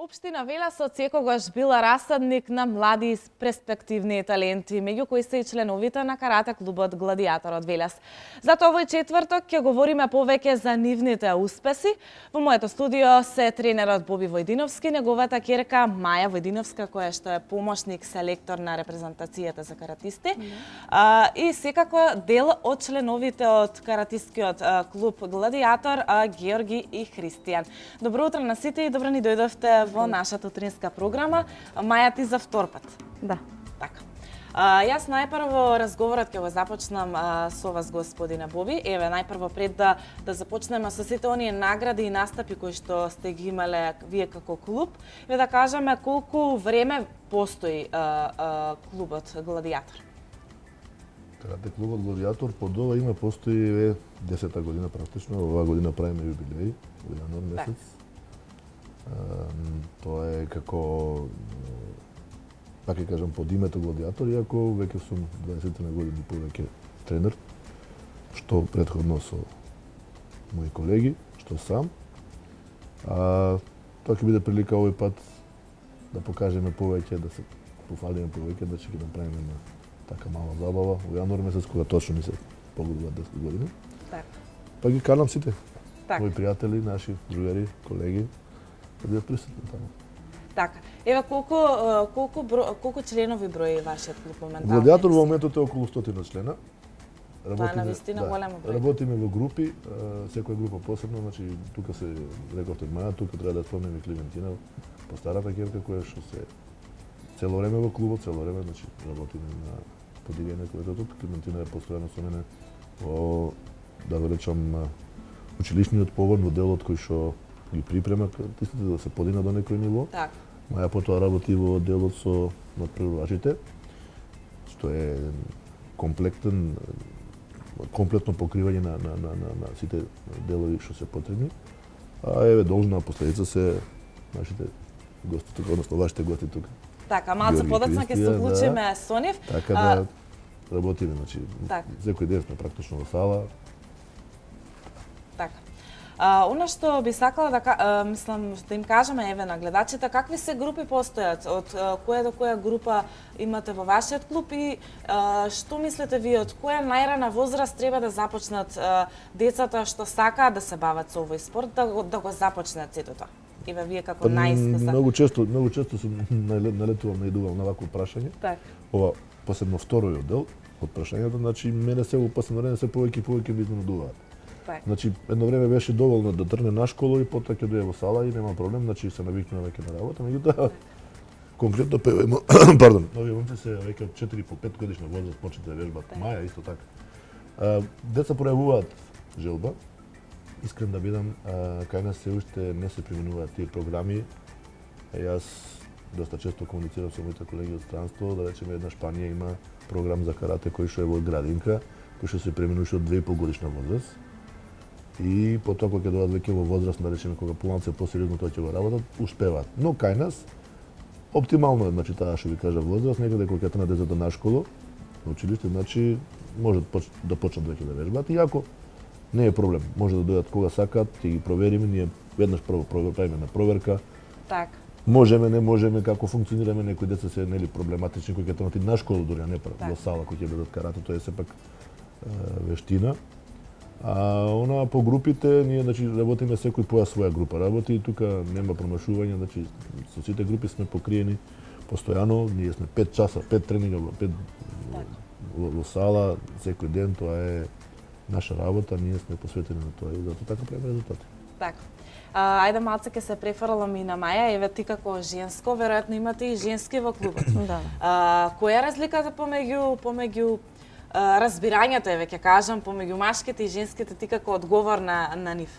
Општина Велес од секогаш била расадник на млади и перспективни таленти, меѓу кои се и членовите на карате клубот Гладиатор од Велес. Зато овој четврток ќе говориме повеќе за нивните успеси. Во моето студио се тренерот Боби Војдиновски, неговата ќерка Маја Војдиновска, која што е помошник селектор на репрезентацијата за каратисти. И секако дел од членовите од каратискиот клуб Гладиатор, Георги и Христијан. Добро утро на сите и добро ни дојдовте во нашата утринска програма. Маја, ти за втор пат. Да. Така. Јас најпрво разговорот ќе го започнам со вас, господине Боби. Еве, најпрво пред да започнеме со сите оние награди и настапи кои што сте ги имале вие како клуб, да кажеме колку време постои клубот Гладиатор. Карате клубот Гладиатор под ова име постои 10-та година практично. Оваа година правиме јубилеј во јануар месец. Тоа е како, пак ќе кажам, под името Гладиатор, иако веќе сум 20 години повеќе тренер, што претходно со мои колеги, што сам. Тоа ќе биде прилика овој пат да покажеме повеќе, да се пофалиме повеќе, да ќе ги направиме на така мала забава во јануар месец, кога точно ми се погодуваат 10 години. Па ги канам сите, мои пријатели, наши другари, колеги, да бидат присутни таму. Така. Еве колку членови брои вашиот клуб моментално? Гладиатор во моментот е околу 100 члена. Тоа е навистина голема број. Работиме во групи, секоја група посебно, значи тука се рековте Маја, тука треба да спомнеме Климентина, постарата ќерка која што се цело време во клубот, цело време, значи работиме на подигање кој е тут. Климентина е постојано со мене во, да го речам, училишниот погон во делот кој што ги припрема картистите да се подигнат до некој ниво. Так. Маја потоа работи во делот со надпреварувачите, што е комплетно покривање на сите делови што се потребни. Еве должна последица се нашите гости тука, односно вашите гости тука. Така, малце подоцна ќе се вклучиме со нив. Така да работиме, значи секој ден сме практично во сала. Така. Она што би сакала да мислам да им кажеме еве на гледачите, какви се групи постојат, од која до која група имате во вашиот клуб и што мислите вие од која најрана возраст треба да започнат децата што сакаат да се бават со овој спорт да го започнат сето тоа? Еве вие како најискуса. Многу често сум налетувал, наидувал на вакво прашање. Так. Ова посебно вториот дел од прашањето, значи мене се во последно време се повеќе ми изненадуваат. Значи, едно време беше доволно да трне на школа и потоа ќе дојде во сала и нема проблем, значи се навикнува веќе на работа, меѓутоа конкретно пардон, овие момци се веќе од 4 по 5 годишна возраст почнат да вежбат. Маја исто така. Деца пројавуваат желба. Искрен да бидам, кај нас се уште не се применуваат тие програми. Јас доста често комуницирам со моите колеги од странство, да речеме една Шпанија има програм за карате кој што е во градинка, кој што се применуваше од 2,5 годишна возраст. И потоа кога ќе дојдат веќе во возраст, да речеме кога помалку посериозно тоа ќе го работат, успеваат. Но кај нас оптимално е, значи таа што ви кажа возраст, некаде кога ќе тргнат децата на школа, на училиште, значи може да почнат веќе да вежбаат, иако не е проблем. Може да дојдат кога сакаат, ќе ги провериме, ние веднаш прво правиме на проверка. Так. Можеме, не можеме, како функционираме, некои деца се нели проблематични кои ќе тргнат и на школа дури, а не во сала кои ќе бидат карате, тоа е сепак вештина. Она по групите, ние значи работиме секој по своја група работи и тука нема промашување, значи со сите групи сме покриени постојано, ние сме 5 часа, 5 тренинга, 5 во сала секој ден, тоа е наша работа, ние сме посветени на тоа и затоа така правиме резултати. Така. Ајде малце ќе се префрлам и на Маја, еве ти како женско, веројатно имате и женски во клубот. Да. Која е разликата помеѓу разбирањето, еве ќе кажам, помеѓу машките и женските, ти како одговор на нив?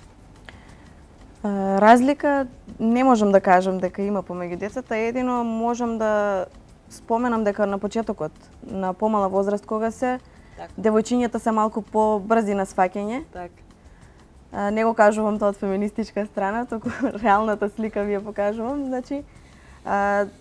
Разлика не можам да кажам дека има помеѓу децата, едино можам да споменам дека на почетокот, на помала возраст кога се, девојчињата се малку побрзи на сваќање. Так. Не го кажувам тоа од феминистичка страна, туку реалната слика ви ја покажувам, значи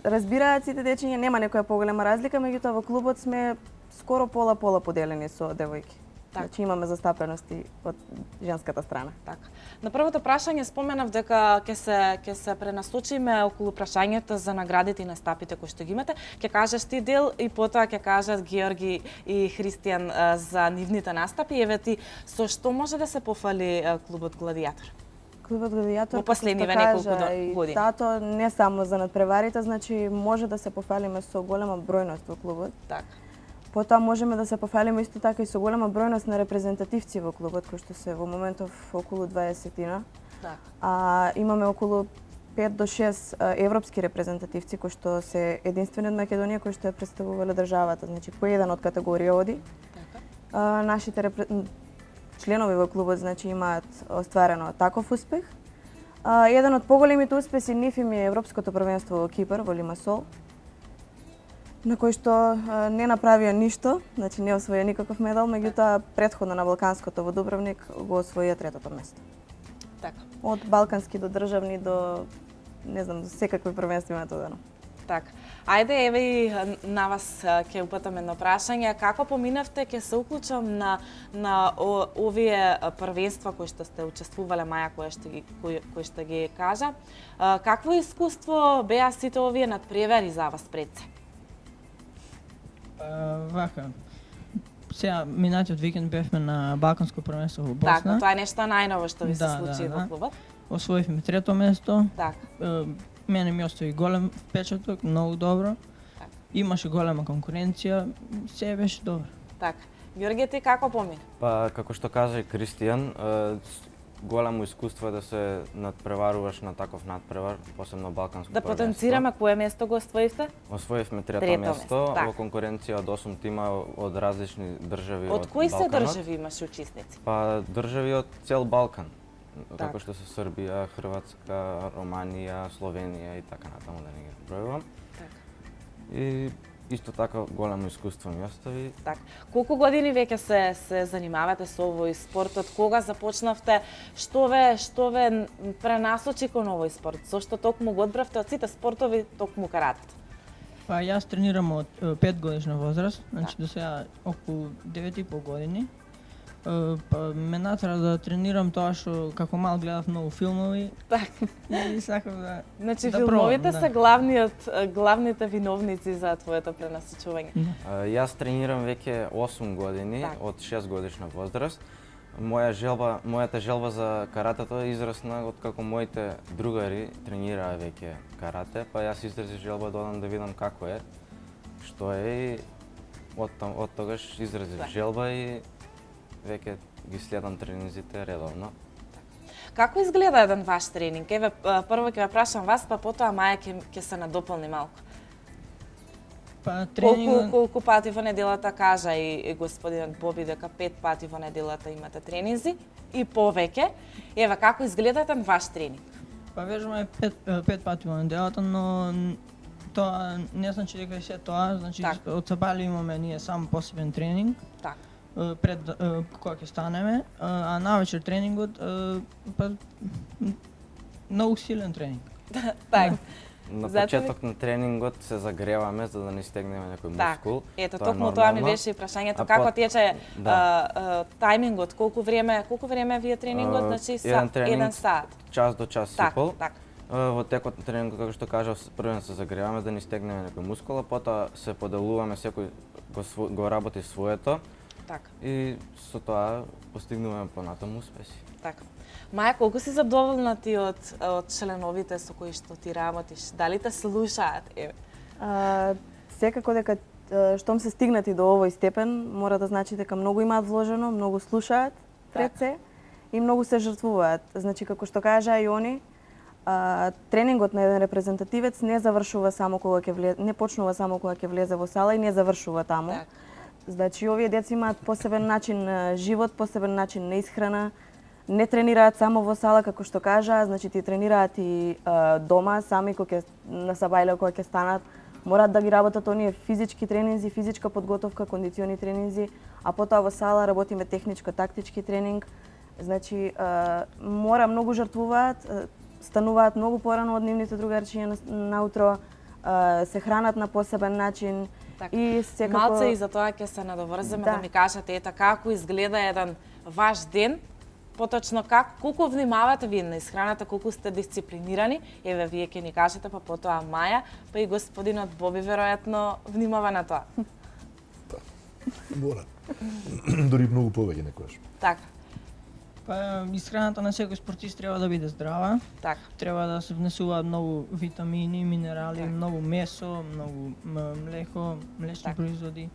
разбираат сите дечиња, нема некоја поголема разлика, меѓутоа во клубот сме скоро пола поделени со девојки. Значи имаме застапености од женската страна. Така. На првото прашање споменав дека ќе се пренасочиме околу прашањето за наградите и настапите кои што ги имате. Ќе кажеш ти дел и потоа ќе кажат Георги и Христијан за нивните настапи. Еве ти, со што може да се пофали клубот Гладиатор? Клубот Гладиатор, Во последниве неколку години. Тато не само за надпреварите, значи може да се пофалиме со голема бројност во клубот. Така. Потоа можеме да се пофалиме исто така и со голема бројност на репрезентативци во клубот, кои што се во моментов околу 20-тина. Така. Имаме околу 5 до 6 европски репрезентативци кои што се единствени од Македонија кои што ја представувале државата, значи по еден од категорија оди. Така. Нашите членови во клубот значи имаат остварено таков успех. Еден од поголемите успеси нив им е Европското првенство во Кипар, во Лимасол, на кој што не направија ништо, значи не освоја никаков медал, меѓутоа претходно на Балканското во Дубровник го освоија третото место. Така. Од балкански до државни до не знам, до секакви првенства имаат одено. Така. Ајде, еве и на вас ќе упатам едно прашање. Како поминавте, ќе се уклучам на овие првенства кои што сте учествувале, Маја, кои што ги кажа. Какво искуство беа сите овие надпревари за вас пред се? Вака, сега минатиот викенд бевме на Балканско првенство во Босна. Така, тоа е нешто најново што ви се случи во клубот. Освоивме трето место. Така. Мене ми остави голем впечаток, многу добро. Так. Имаше голема конкуренција, се беше добро. Така. Ѓорѓе, ти како помина? Па, како што кажа и Кристијан, големо искуство е да се надпреваруваш на таков надпревар, посебно балканско Да првенство. потенцираме кое место го освоивте? Освоивме трето Трето место место, така. во конкуренција од 8 тима од различни држави Од кои се Балканот. држави имаше учесници? Па, држави од цел Балкан. Така. Како што се Србија, Хрватска, Романија, Словенија и така натаму, да не ги бројувам. Така. И исто така големо искуство ми остави. Така. Колку години веќе се занимавате со овој спорт? Од кога започнавте? Што ве пренасочи кон овој спорт? Зошто токму го одбравте од сите спортови токму каратето? Па јас тренирам од 5 годишна возраст, значи до сега околу 9,5 години. Па ме натера да тренирам тоа што како мал гледав многу филмови. Така. И сакав да Значи да филмовите пробам, се главните виновници за твоето пренасочување. Јас тренирам веќе 8 години, Так. од 6 годишна возраст. Мојата желба за каратето израсна од како моите другари тренираа веќе карате, па јас изразив желба да одам да видам како е, што е и од тогаш изразив Так. желба и веќе ги следам тренинзите редовно. Како изгледа еден ваш тренинг? Еве, прво ќе ве прашам вас, па потоа Маја ќе се надополни малку. Па тренингот Колку пати во неделата кажа и господинот Боби дека 5 пати во неделата имате тренинзи и повеќе. Еве, како изгледа еден ваш тренинг? па вежуваме 5 пати во неделата, но тоа не значи дека е се тоа, значи Така. од сабали имаме ние сам посебен тренинг Така. пред кога ќе станеме, а навечер тренингот па многу силен тренинг. Така. На Затоа почеток на тренингот се загреваме за да не стегнеме некој мускул. Ето, Тоа е токму тоа ми нормално. беше и прашањето. А Како тече Да. тајмингот? Колку време вие тренингот? Значи, еден тренинг, 1 сат. час до час и пол. Така. Во текот на тренингот, како што кажав, првен се загреваме да не стегнеме некој мускул, а потоа се поделуваме, секој го работи своето Така. и со тоа постигнуваме понатаму успеси. Така. Маја, колку си задоволна ти од членовите со кои што ти работиш? Дали те слушаат? Еве. Секако дека штом се стигнати до овој степен, мора да значи дека многу имаат вложено, многу слушаат пред се и многу се жртвуваат. Значи, како што кажа и они, тренингот на еден репрезентативец не завршува само кога ќе влезе, не почнува само кога ќе влезе во сала и не завршува таму. Така. Значи, овие деца имаат посебен начин на живот, посебен начин на исхрана. Не тренираат само во сала, како што кажа, значи ти тренираат и дома, сами кога ќе на сабајле кога ќе станат. Мораат да ги работат оние физички тренинзи, физичка подготовка, кондициони тренинзи, а потоа во сала работиме техничко-тактички тренинг. Значи, мора многу жртвуваат, стануваат многу порано од нивните другарчиња наутро, се хранат на посебен начин Така. И секако Малце и за тоа ќе се надоврземе да ми кажете ета како изгледа еден ваш ден, поточно колку внимавате вие на исхраната, колку сте дисциплинирани, еве вие ќе ни кажете, па потоа Маја, па и господинот Боби веројатно внимава на тоа. Мора. Дори многу повеќе некојаш. Така, Па исхраната на секој спортист треба да биде здрава. така. Треба да се внесуваат многу витамини, минерали, Так. многу месо, многу млеко, млечни Так. производи.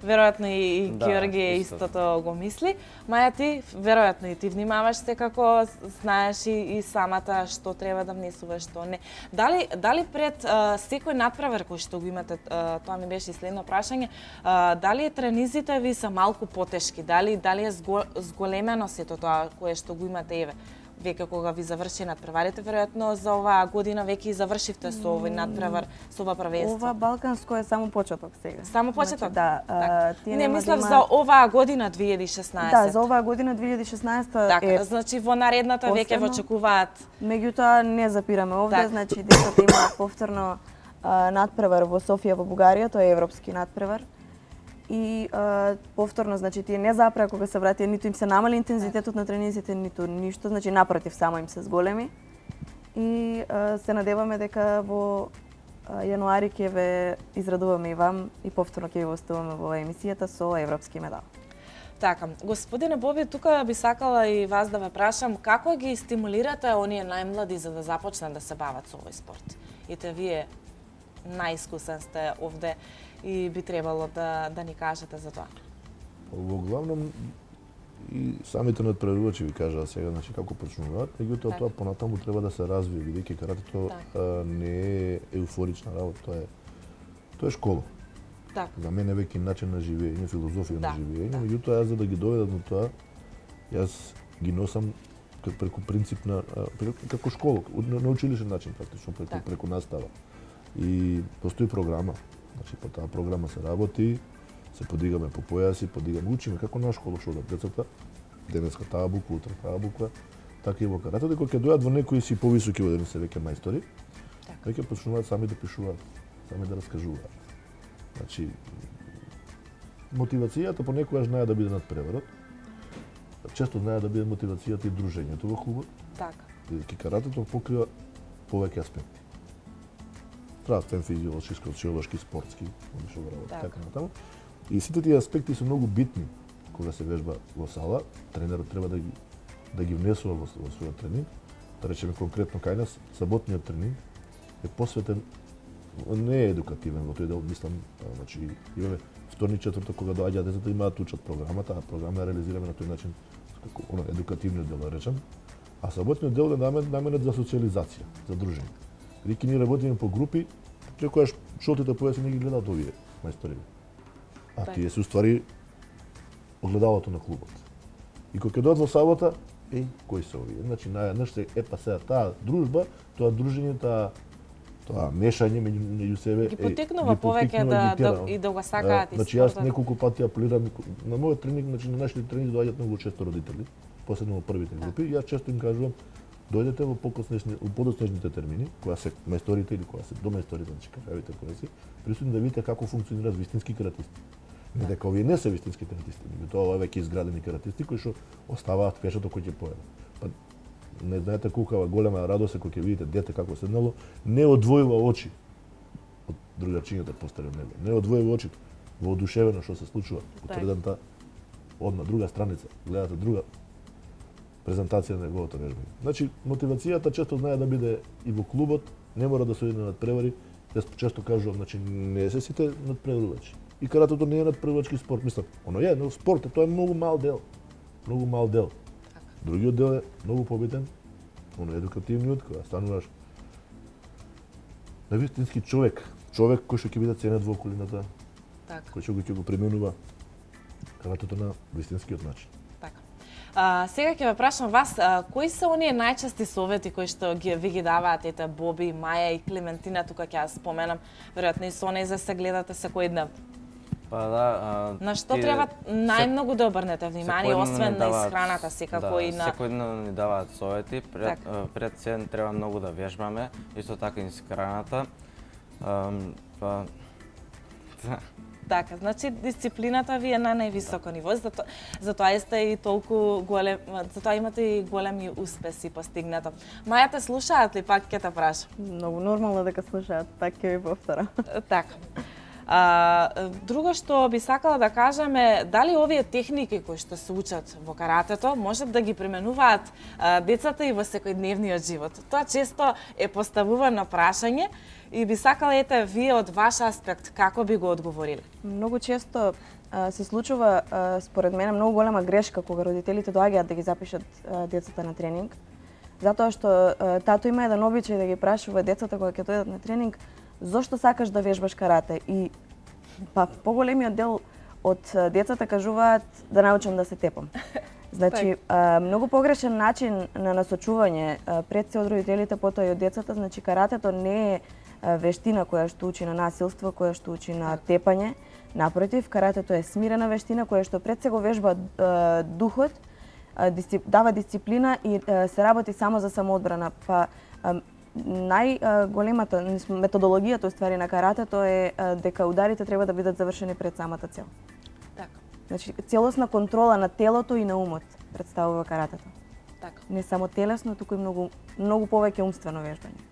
Веројатно и Да, Георгije истото. истото го мисли. Маја ти, веројатно и ти внимаваш секако, знаеш и самата што треба да внесуваш, што не. Дали пред секој надпревар кој што го имате, тоа ми беше и следно прашање, дали тренизите ви се малку потешки? Дали е зголемено сето тоа кое што го имате еве? Веќе кога ви заврши надпреварите, веројатно за оваа година веќе и завршивте со овој надпревар, со ова првенство. ова балканско е само почеток сега. Само почеток? Значи, да, Така. тие Не, нема да мислам има- за оваа година 2016. Да, за оваа година 2016 Така, е. значи во наредната веќе во последно. очекуваат. Меѓутоа не запираме овде, Така. значи децата имаат повторно надпревар во Софија во Бугарија, тоа е европски надпревар. И повторно, значи тие не запреа кога се вратија, ниту им се намали интензитетот на тренизите, ниту ништо, значи напротив, само им се зголеми. И се надеваме дека во јануари ќе ве израдуваме и вам и повторно ќе ви оставаме во оваа емисијата со европски медал. Така, господине Боби, тука би сакала и вас да ве прашам, како ги стимулирате оние најмлади за да започнат да се бават со овој спорт? Ете, вие најискусен сте овде и би требало да ни кажете за тоа. Во главном и самите надпреварувачи ви кажаа сега, значи како почнуваат, меѓутоа Така. тоа понатаму треба да се развие, бидејќи каратето не е еуфорична работа, тоа е школа. Така, За мене веќе начин на живење, филозофија Да, на живење, да. меѓутоа јас за да ги доведам до тоа, јас ги носам преку принцип на како школа, на училишен начин практично, Така. преку настава. И постои програма. Значи по таа програма се работи, се подигаме по појаси, учиме како на школа што да децата. Денеска таа буква, утре таа буква. Така и во каратето, кога ќе дојдат во некои си повисоки водени се веќе мајстори, Така. веќе почнуваат сами да пишуваат, сами да раскажуваат. Значи, мотивацијата понекогаш знае да биде надпреварот. Често знае да биде мотивацијата и дружењето во клубот, така. бидејќи каратето покрива повеќе аспекти. Здравствен, физиолошки, социолошки, спортски, што го работи Така. така натаму. И сите тие аспекти се многу битни кога се вежба во сала. Тренерот треба да ги внесува во својот тренинг. Да речеме конкретно кај нас, саботниот тренинг е посветен, не е едукативен во тој дел, мислам, значи имаме вторник, четврток кога доаѓаат децата имаат да учат програмата, а програма ја реализираме на тој начин како едукативниот дел да речем. А саботниот дел е наменет за социализација, за дружење. Бидејќи ние работиме по групи, некојаш шолтите појаси не ги гледаат овие мајстори. А Така. тие се уствари огледалото на клубот. И кога ќе дојдат во сабота, кои се овие? Значи најаднаш се па сега таа дружба, тоа дружење, тоа мешање меѓу себе Ги поттикнува повеќе и да го сакаат и Значи јас спортот. неколку пати апелирам на мојот тренинг, значи на нашите тренинги доаѓаат многу често родители, посебно во првите групи. Јас често им кажувам дојдете во подоснежните термини, кога се мајсторите или кога се домајсторите, значи кафевите појаси, присутни да видите како функционираат вистински каратисти. Не дека овие не се вистински каратисти, меѓутоа ова веќе изградени каратисти кои што оставаат пешето кој ќе поеде. Па не знаете колку голема радост е кога ќе видите дете како седнало, не одвојува очи од другарчињата постари од него. Не одвојува очи, воодушевено што се случува. Утредната одна друга страница, гледате друга презентација на неговото вежбање. Значи, мотивацијата често знае да биде и во клубот, не мора да се оди на надпревари. Јас често кажувам, значи не се сите надпреварувачи. И каратето не е надпреварувачки спорт, мислам, оно е, но спорт тоа е многу мал дел. Многу мал дел. Другиот дел е многу побитен, оно е едукативниот, кога стануваш на вистински човек кој што ќе биде ценет во околината, Така. кој ќе го применува каратето на вистинскиот начин. Така. Сега ќе ве прашам вас, кои се оние најчести совети кои што ви ги даваат ете Боби, Маја и Клементина, тука ќе ја споменам, веројатно и со неј за се гледате секојдневно. Па да, На што треба најмногу да обрнете внимание, секојдневно освен ни на даваат- исхраната секако и на... секојдневно ни даваат совети, Така. пред се треба многу да вежбаме, исто така и исхраната. Па Така, значи дисциплината ви е на највисоко ниво, затоа сте и толку голем, затоа имате и големи успеси постигнато. Маја, те слушаат ли, пак ќе те прашам? Многу нормално дека слушаат, пак ќе ви повторам. Така. Друго што би сакала да кажам е дали овие техники кои што се учат во каратето можат да ги применуваат децата и во секојдневниот живот. Тоа често е поставувано прашање и би сакала ете вие од ваш аспект како би го одговориле? Многу често се случува, според мене, многу голема грешка кога родителите доаѓаат да ги запишат децата на тренинг. Затоа што тато има еден обичај да ги прашува децата кога ќе дојдат на тренинг зошто сакаш да вежбаш карате? И поголемиот дел од децата кажуваат да научам да се тепам. Значи, многу погрешен начин на насочување пред се од родителите, потоа и од децата. Значи, каратето не е вештина која што учи на насилство, која што учи на тепање. Напротив, каратето е смирена вештина која што пред се го вежба духот, дава дисциплина и се работи само за самоодбрана. Најголемата методологијата уствари на каратето е дека ударите треба да бидат завршени пред самата цел. Така. Значи, целосна контрола на телото и на умот представува каратето. Така. Не само телесно, туку и многу повеќе умствено вежбање.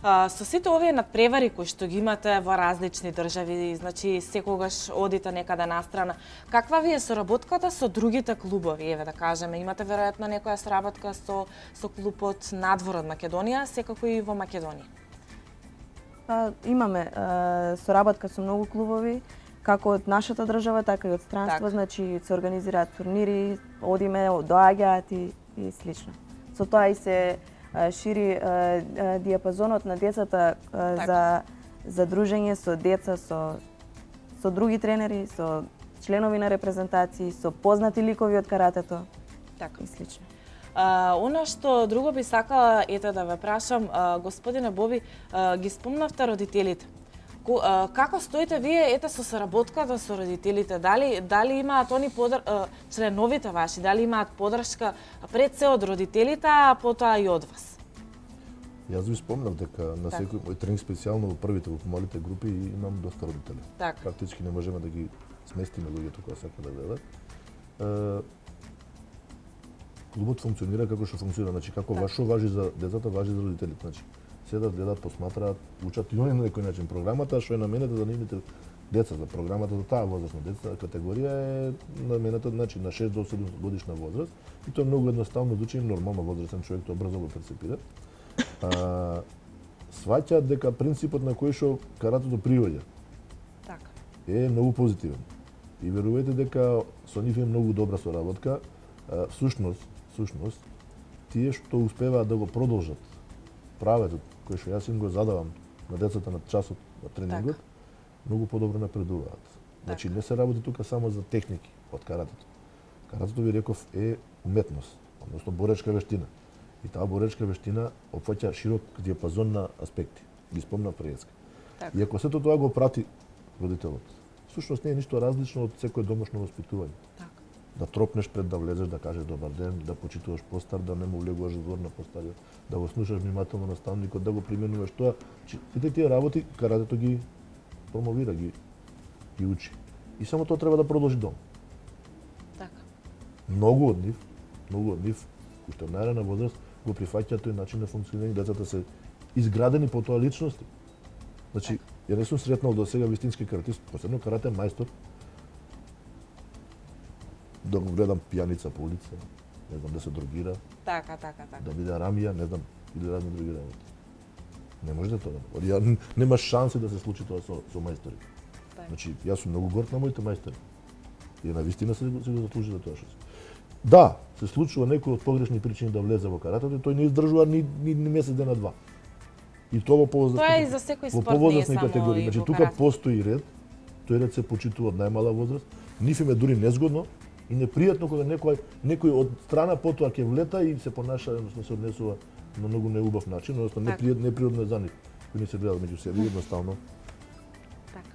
Со сите овие надпревари кои што ги имате во различни држави, значи секогаш одите некаде настрана, каква ви е соработката со другите клубови? Еве да кажеме, имате веројатно некоја соработка со клубот надвор од Македонија, секако и во Македонија. Имаме соработка со многу клубови, како од нашата држава, така и од странство, значи се организираат турнири, одиме, доаѓаат и слично. Со тоа и се шири диапазонот на децата за дружење со деца, со други тренери, со членови на репрезентации, со познати ликови од каратето и слично. Она што друго би сакала да ве прашам, господине Боби, ги спомнавте родителите. Како стоите вие со соработката со родителите? Дали имаат они членовите ваши, дали имаат подршка пред се од родителите, а потоа и од вас? Јас ви спомнав дека на секој мој тренинг, специјално во првите, во помалите групи, имам доста родители. Практички не можеме да ги сместиме луѓето кои сакаат да гледат. Клубот функционира како што функционира, значи како што важи за децата, важи за родителите. Значи, седат, гледат, посматраат, учат и они на некој начин програмата, што е наменета за нивните деца, за програмата за таа возрастна деца, категорија е наменета, значи на 6 до 7 годишна возраст, и тоа е многу едноставно звучи, нормално возрастен човек тоа брзо го перцепира. Сваќаат дека принципот на кој што каратето приоѓа е многу позитивен. И верувајте дека со нив е многу добра соработка. Всушност, тие што успеваат да го продолжат правето кој што јас им го задавам на децата на часот на тренингот, многу подобро напредуваат. Значи не се работи тука само за техники од каратето. Каратето, ви реков, е уметност, односно боречка вештина. И таа боречка вештина опфаќа широк диапазон на аспекти. Ги спомна преска. И ако сето тоа го прати родителот, всушност не е ништо различно од секое домашно воспитување. Да тропнеш пред да влезеш, да кажеш добар ден, да почитуваш постар, да не му влегуваш во двор на постариот, да го слушаш внимателно наставникот, да го применуваш тоа. Сите тие работи каратето ги промовира, ги учи. И само тоа треба да продолжи дом. Така. Многу од нив, кои што најрана возраст, го прифаќаат тој начин на функционирање, децата се изградени по тоа личности. Значи, ја не сум сретнал до сега вистински каратист, посебно карате мајстор, да го гледам пијаница по улица, не знам да се дрогира, да биде рамија, не знам, или разни други работи. Не може да тоа. Нема шанси да се случи тоа со мајстори. Значи, јас сум многу горд на моите мајстори. И на вистина се го заслужи за тоа што се. Да, се случува некој од погрешни причини да влезе во каратето, тој не издржува ни месец дена два. И тоа во повозрастни. Тоа е и за секој спорт, не е само категории. Значи тука постои ред, тој ред се почитува од најмала возраст. Нив им е дури незгодно и непријатно кога некој од страна потоа ќе влета и се понаша, односно се однесува на многу неубав начин, односно неприродно за нив, кои не се гледаат меѓу себе, едноставно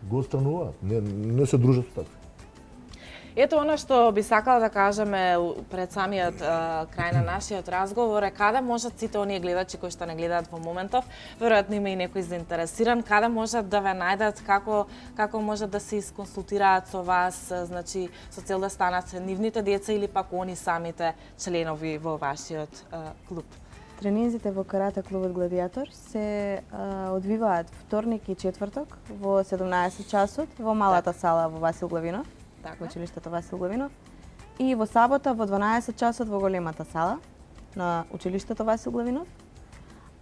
го отстрануваат, не се дружат со такви. Ето она што би сакала да кажеме пред самиот крај на нашиот разговор е каде можат сите оние гледачи кои што не гледаат во моментов, веројатно има и некој заинтересиран, каде можат да ве најдат, како можат да се исконсултираат со вас, значи со цел да станат нивните деца или пак они самите членови во вашиот клуб. Тренинзите во карате клубот Гладиатор се одвиваат вторник и четврток во 17 часот во малата сала во Васил Главинов, во училиштето Васил Главинов, и во сабота во 12 часот во големата сала на училиштето Васил Главинов.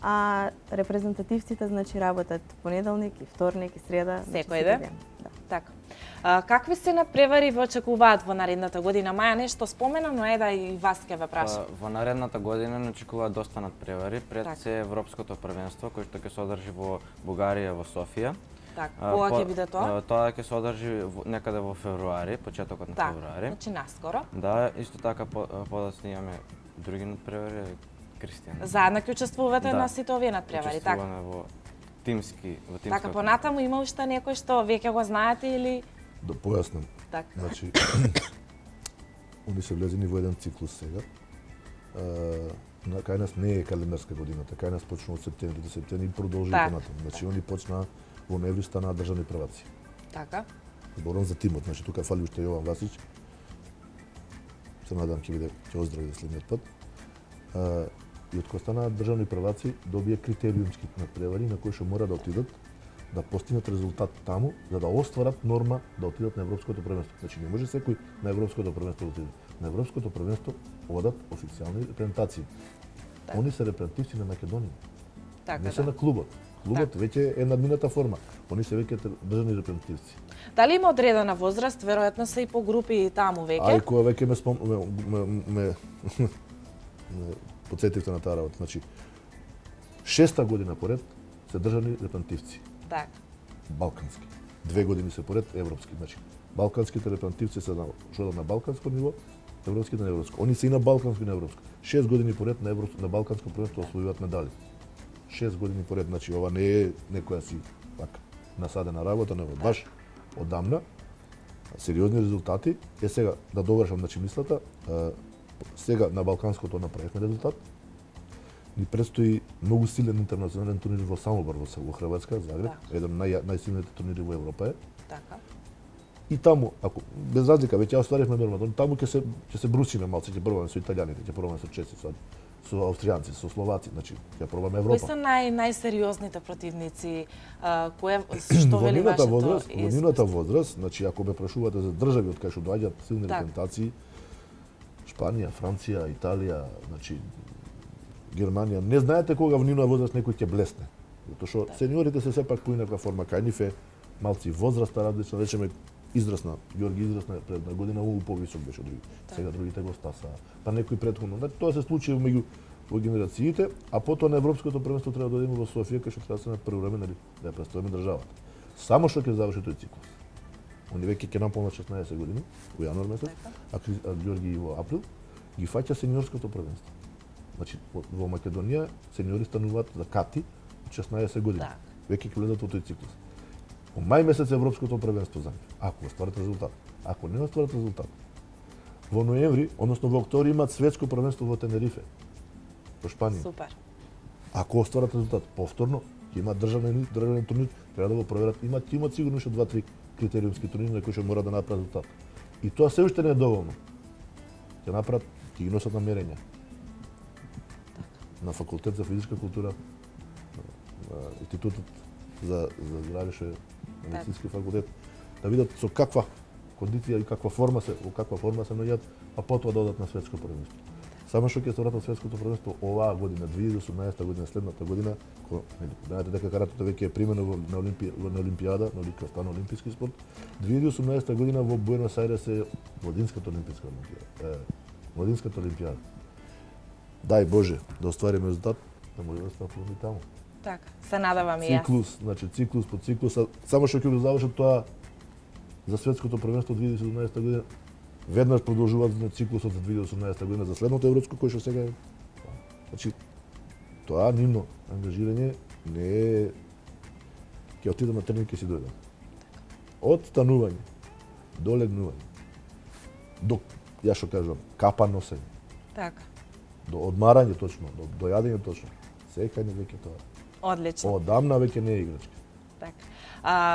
А репрезентативците значи работат понеделник и вторник и среда, секој ден. Така. Какви се надпревари ве очекуваат во наредната година? Маја нешто спомена, но да и вас ќе ве прашам. Во наредната година не очекуваат доста надпревари пред се Европското првенство кој што ќе се одржи во Бугарија во Софија. Така, кога ќе биде тоа? Тоа ќе се одржи некаде во февруари, почетокот на февруари. Значи наскоро. Да, исто така подоцна имаме други надпревари, Кристијан. Заедно ќе учествувате на сите овие надпревари, така? Учествуваме во тимска. Така, понатаму има уште некој што веќе го знаете или? Да појаснам. Така. Значи, они се влезени во еден циклус сега. Кај нас не е календарска годината, кај нас почна од септември до септември и продолжи понатаму. Значи, они почнаа во ноември станаа државни прваци. Така. Зборам за тимот, значи тука фали уште Јован Васич. Се надам ќе оздрави следниот пат. И од кога станаа државни прваци, добија критериумски надпревари на кои што мора да отидат да постигнат резултат таму, за да остварат норма да отидат на Европското првенство. Значи не може секој на Европското првенство да отиде. На Европското првенство одат официјални репрезентации. Они се репрезентативци на Македонија. Така, не се на клубот. Клубот веќе е надмината форма. Они се веќе државни репрезентативци. Дали има одредена возраст? Веројатно се и по групи и таму веќе. Ај кога веќе ме подсетивте на таа работа. Значи, 6-та година поред се државни репрезентативци. Така. Балкански. 2 години се поред европски. Значи, балканските репрезентативци се шодат на балканско ниво, европските на европско. Они се и на балканско и на европско. 6 години поред на балканско првенство освојуваат медали. 6 години поред, значи ова не е некоја си така насадена работа, но баш одамна сериозни резултати. Е сега да довршам значи мислата, сега на балканското направивме резултат. Ни предстои многу силен интернационален турнир во Самобор во Хрватска, Загреб, еден најсилните турнири во Европа е. Така. И таму, ако без разлика веќе ја остваривме нормално, таму ќе се брусиме малце, ќе пробаме со италијаните, ќе пробаме со чешци, со австријанци, со словаци, значи ќе пробаме Европа. Кои се најсериозните противници, кое што вели вашето во нивната возраст, значи ако ме прашувате за држави од кај што доаѓаат силни репрезентации, Шпанија, Франција, Италија, значи Германија, не знаете кога во нивна возраст некој ќе блесне. Затоа што сениорите се сепак по инаква форма, кај нив е малци возраста различна, речеме израсна, Ѓорги израсна пред една година многу повисок беше од други. Сега другите го стаса, па некој претходно. Значи тоа се случи меѓу во генерациите, а потоа на Европското првенство треба да одиме во Софија, кај што треба да се на прво време да ја представиме државата. Само што ќе заврши тој циклус. Они веќе ќе наполнат 16 години во јануар месец, а Ѓорги во април ги фаќа сениорското првенство. Значи во Македонија сениори стануваат за кати од 16 години. Веќе ќе влезат во тој циклус. Во мај месец Европското првенство за нив, ако остварат резултат. Ако не остварат резултат, во ноември, односно во октомври имаат светско првенство во Тенерифе, во Шпанија. Супер. Ако остварат резултат повторно, ќе имаат државен турнир, треба да го проверат. Имаат сигурно уште 2-3 критериумски турнири на кои што мора да направат резултат. И тоа се уште не е доволно. Ќе направат, ќе ги носат на мерења. На факултет за физичка култура, институтот за здравје што е медицински факултет, да видат со каква кондиција и каква форма се наоѓаат, а потоа да одат на светско првенство. Само што ќе се вратат светското првенство оваа година, 2018 година, следната година, знаете дека каратето веќе е примено на Олимпијада, на олимписки спорт. 2018 година во Буенос Ајрес е младинската олимписка олимпијада. Дај Боже да оствариме резултат, да може да стапуваме таму. Така, се надевам и јас. Циклус, значи циклус по циклус, само што ќе го завршат тоа за светското првенство 2017 година. Веднаш продолжуваат на циклусот за 2018 година за следното европско кој што сега е. Значи тоа нивно ангажирање не е ќе отидам на тренинг ќе си дојдам. Од станување до легнување. до, ја што кажам, капа носење, Така. до одмарање точно, до јадење точно. Секај веќе тоа. Одлично. Одамна веќе не е играчка. Така.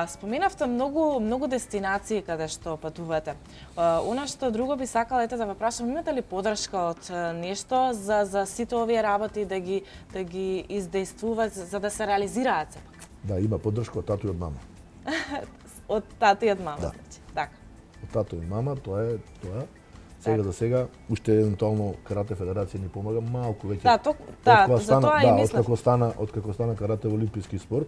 Споменавте многу дестинации каде што патувате. Она што друго би сакала да ве прашам, имате ли подршка од нешто за сите овие работи да ги издействуваат за да се реализираат сепак? Да, има поддршка од тату и од мама. Од тата и од мама, Да. значи. Така. Од тату и мама, тоа е тоа. Сега за сега, уште евентуално Карате Федерација ни помага малку веќе. Да, за тоа и мислев. Откако стана карате олимписки спорт,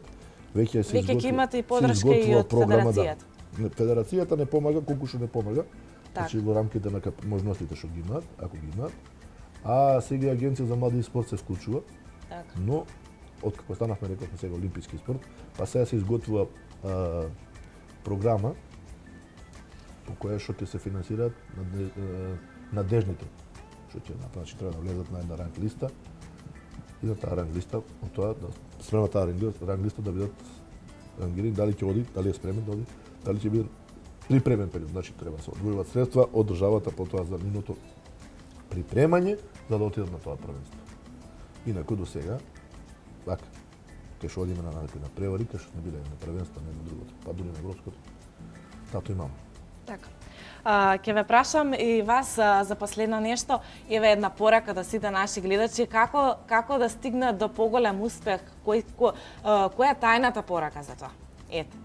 веќе се Веќе ќе имате и се подршка и изготвува од програма, федерацијата. Да. Федерацијата не помага колку што не помага. Така. Значи во рамките на можностите што ги имаат, ако ги имаат. А сега Агенција за млади и спорт се вклучува. Така. Но откако станавме рековме сега олимписки спорт, па сега се изготвува програма по која што ќе се финансираат надежните што ќе направат, значи треба да влезат на една ранг листа и на таа ранг листа, од тоа да спрема таа ранг листа да бидат рангирани, дали ќе оди, дали е спремен да оди, дали ќе биде припремен период, значи треба да се одвојуваат средства од државата по тоа за нивното припремање за да отидат на тоа првенство. Инаку до сега, така, кај што одиме на превари, кај што сме биле на првенство, не на другото, па дури на европското, тато и мама. Така. Ќе ве прашам и вас за последно нешто. Еве една порака да сите наши гледачи како да стигнат до поголем успех, која е тајната порака за тоа? Ете,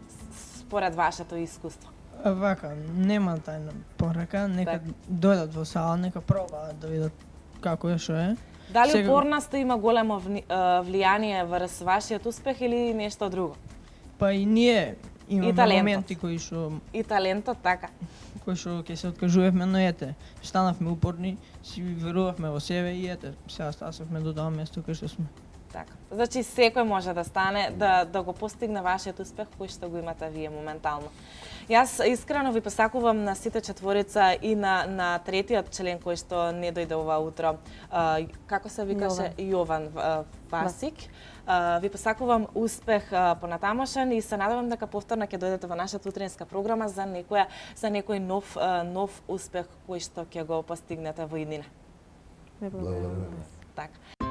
според вашето искуство. Вака, нема тајна порака, нека дојдат во сала, нека пробаат да видат како е, што е. Дали упорноста има големо влијание врз вашиот успех или нешто друго? Па и ние имаме талентот. моменти кои што И талентот, така. кои што ќе се откажувавме, но ете, станавме упорни, си верувавме во себе и ете, сега стасавме до тоа место кај што сме. Така. Значи секој може да стане да го постигне вашиот успех кој што го имате вие моментално. Јас искрено ви посакувам на сите четворица и на третиот член кој што не дојде ова утро. Како се викаше? Јован Васик. Ви посакувам успех понатамошен и се надевам дека повторно ќе дојдете во нашата утринска програма за некој нов успех кој што ќе го постигнете во иднина. Благодарам. Така.